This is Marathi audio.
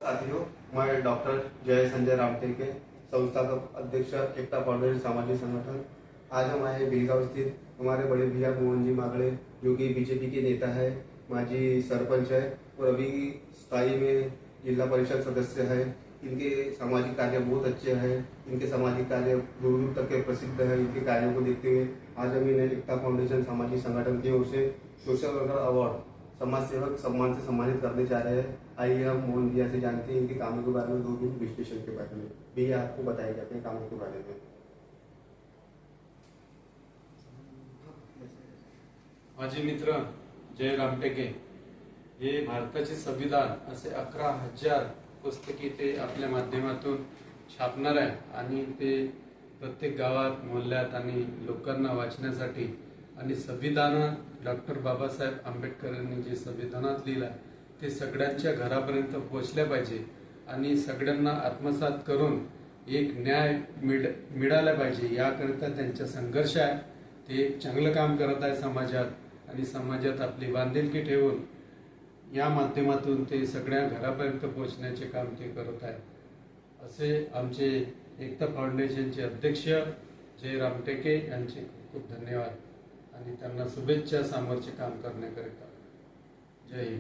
साथियों, मैं डॉक्टर जय संजय रामटेके, संस्थापक अध्यक्ष एकता फाउंडेशन सामाजिक संगठन। आज हम आए बिलगांव स्थित हमारे बड़े भैया मोहन जी मागड़े, जो कि बीजेपी के नेता है, माजी सरपंच है और अभी स्थायी में जिला परिषद सदस्य है। इनके सामाजिक कार्य बहुत अच्छे हैं। इनके सामाजिक कार्य दूर दूर तक के प्रसिद्ध है। इनके कार्यों को देखते हुए आज हम इन्हें एकता फाउंडेशन सामाजिक संगठन की ओर से सोशल वर्कर अवार्ड समाज सेवक सम्मान से सम्मानित करने जा रहे हैं। आइए हम मोहन भैया से जानते हैं इनके कामों के बारे में, 2 दिन विश्लेषण के बारे में। भैया आपको बताएंगे अपने कामों के बारे में। माझे मित्र जय रामटेके हे भारताचे संविधान असे 11,000 पुस्तके ते आपल्या माध्यमातून छापणार आहे आणि ते प्रत्येक गावात मोहल्ल्यात आणि लोकांना वाचण्यासाठी आणि संविधान डॉक्टर बाबासाहेब आंबेडकरांनी जे संविधानात लिहिलं ते सगळ्यांच्या घरापर्यंत पोहोचल्या पाहिजे आणि सगळ्यांना आत्मसात करून एक न्याय मिळाला पाहिजे याकरिता त्यांचा संघर्ष आहे। ते एक चांगलं काम करत आहे समाजात आणि समाजात आपली बांधिलकी ठेवून या माध्यमातून ते सगळ्या घरापर्यंत पोहोचण्याचे काम ते करत आहे। असे आमचे एकता फाउंडेशनचे अध्यक्ष जय रामटेके यांचे खूप धन्यवाद आणि त्यांना शुभेच्छा सामोरचे काम करण्याकरिता। जय हिंद।